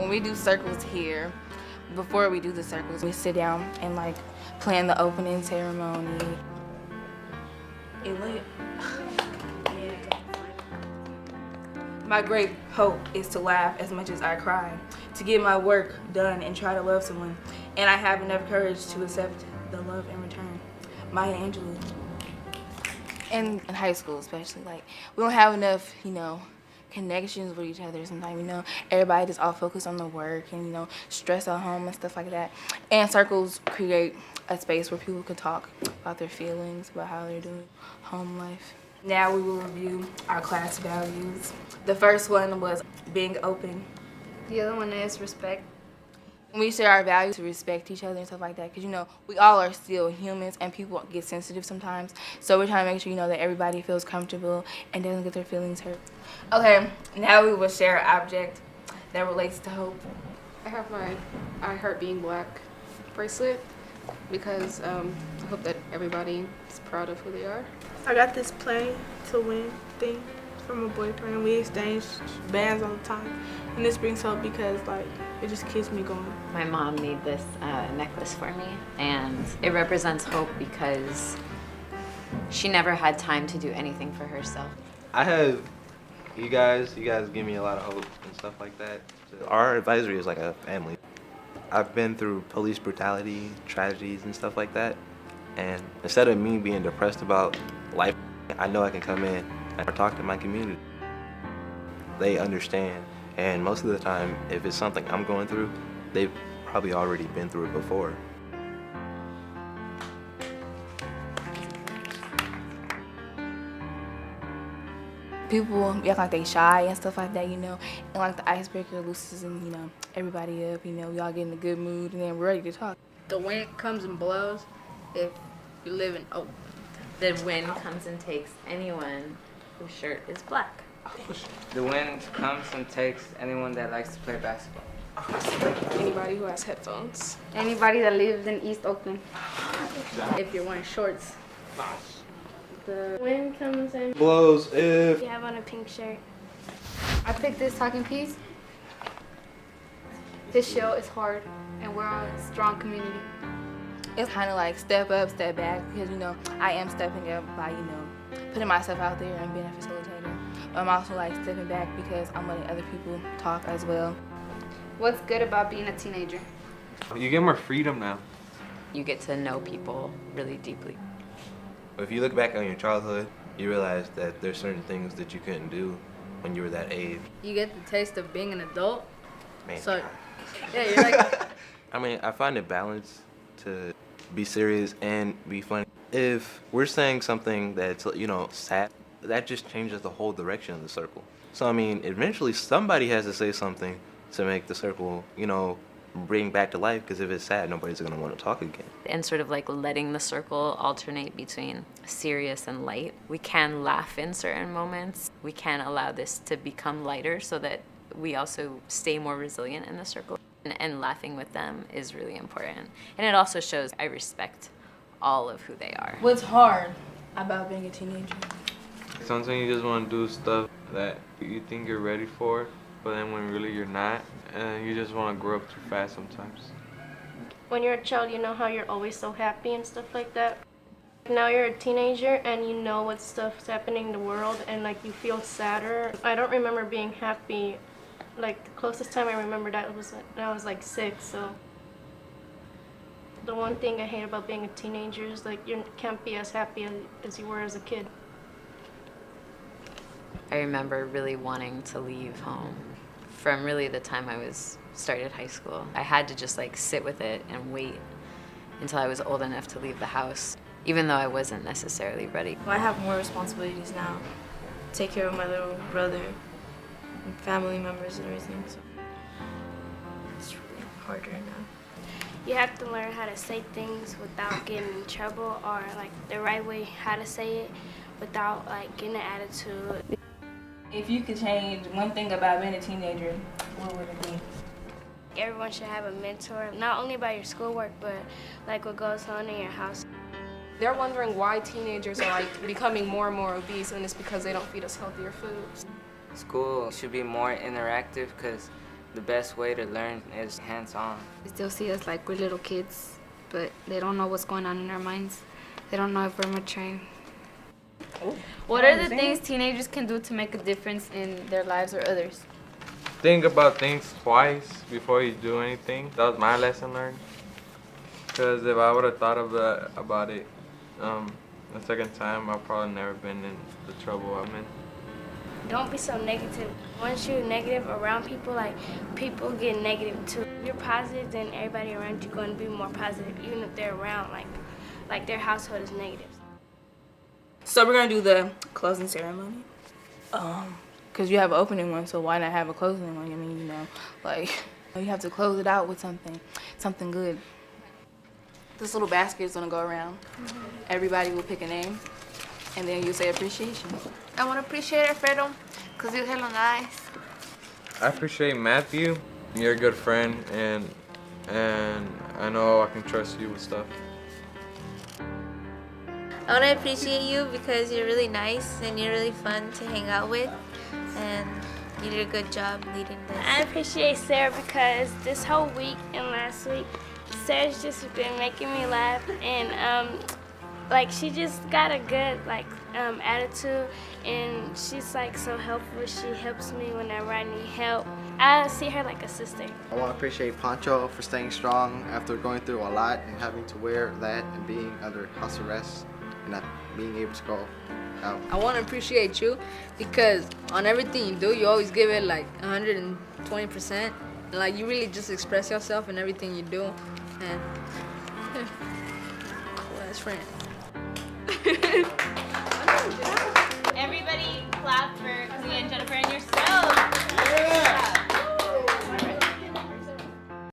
When we do circles here, before we do the circles, we sit down and like plan the opening ceremony. It lit. My great hope is to laugh as much as I cry, to get my work done and try to love someone. And I have enough courage to accept the love in return. Maya Angelou. In high school especially, like, we don't have enough, connections with each other sometimes, everybody just all focused on the work and, stress at home and stuff like that. And circles create a space where people can talk about their feelings, about how they're doing home life. Now we will review our class values. The first one was being open. The other one is respect. We share our values to respect each other and stuff like that because, we all are still humans and people get sensitive sometimes. So we're trying to make sure, that everybody feels comfortable and doesn't get their feelings hurt. Okay, now we will share an object that relates to hope. I have my I Heart Being Black bracelet because I hope that everybody is proud of who they are. I got this play to win thing from a boyfriend. We exchange bands all the time. And this brings hope because, it just keeps me going. My mom made this necklace for me, and it represents hope because she never had time to do anything for herself. I have you guys give me a lot of hope and stuff like that. Our advisory is like a family. I've been through police brutality, tragedies, and stuff like that. And instead of me being depressed about life, I know I can come in and talk to my community. They understand. And most of the time, if it's something I'm going through, they've probably already been through it before. People act like they shy and stuff like that, and like the icebreaker loosens and, everybody up, we all get in a good mood and then we're ready to talk. The wind comes and blows if you live in Oak. The wind comes and takes anyone whose shirt is black. The wind comes and takes anyone that likes to play basketball. Anybody who has headphones. Anybody that lives in East Oakland. If you're wearing shorts. The wind comes and Blows if you have on a pink shirt. I picked this talking piece. This show is hard, and we're a strong community. It's kind of like step up, step back, because, I am stepping up by, putting myself out there and being a facilitator. But I'm also like stepping back because I'm letting other people talk as well. What's good about being a teenager? You get more freedom now. You get to know people really deeply. if you look back on your childhood, you realize that there's certain things that you couldn't do when you were that age. You get the taste of being an adult. Man. So, yeah, you're like. I mean, I find it balanced to be serious and be funny. If we're saying something that's, sad, that just changes the whole direction of the circle. So, I mean, eventually somebody has to say something to make the circle, bring back to life, because if it's sad, nobody's going to want to talk again. And sort of like letting the circle alternate between serious and light. We can laugh in certain moments. We can allow this to become lighter so that we also stay more resilient in the circle. And laughing with them is really important. And it also shows I respect all of who they are. What's hard about being a teenager? Sometimes you just want to do stuff that you think you're ready for, but then when really you're not, and you just want to grow up too fast sometimes. When you're a child, you know how you're always so happy and stuff like that. Now you're a teenager and you know what stuff's happening in the world and you feel sadder. I don't remember being happy. The closest time I remember that was when I was 6, so. The one thing I hate about being a teenager is you can't be as happy as you were as a kid. I remember really wanting to leave home from really the time I started high school. I had to just sit with it and wait until I was old enough to leave the house, even though I wasn't necessarily ready. I have more responsibilities now. Take care of my little brother and family members and everything, so it's really harder now. You have to learn how to say things without getting in trouble, or the right way how to say it without getting an attitude. If you could change one thing about being a teenager, what would it be? Everyone should have a mentor, not only about your schoolwork, but what goes on in your house. They're wondering why teenagers are becoming more and more obese, and it's because they don't feed us healthier foods. School should be more interactive because the best way to learn is hands-on. They still see us like we're little kids, but they don't know what's going on in our minds. They don't know if we're maturing. What are the things teenagers can do to make a difference in their lives or others? Think about things twice before you do anything. That was my lesson learned. Because if I would have thought about it the second time, I've probably never been in the trouble I'm in. Don't be so negative. Once you're negative around people, like people get negative too. If you're positive, then everybody around you going to be more positive, even if they're around like their household is negative. So we're gonna do the closing ceremony. Cause you have an opening one, so why not have a closing one? I mean, you know, like you have to close it out with something good. This little basket is gonna go around. Everybody will pick a name, and then you say appreciation. I want to appreciate Alfredo because he was hella nice. I appreciate Matthew. You're a good friend, and I know I can trust you with stuff. I want to appreciate you because you're really nice and you're really fun to hang out with, and you did a good job leading this. I appreciate Sarah because this whole week and last week, Sarah's just been making me laugh, and like she just got a good attitude, and she's like so helpful. She helps me whenever I need help. I see her like a sister. I want to appreciate Pancho for staying strong after going through a lot and having to wear that and being under house arrest and not being able to go out. I want to appreciate you because on everything you do, you always give it like 120%. And, like you really just express yourself in everything you do. And best friend. Everybody clap for Kalia and Jennifer.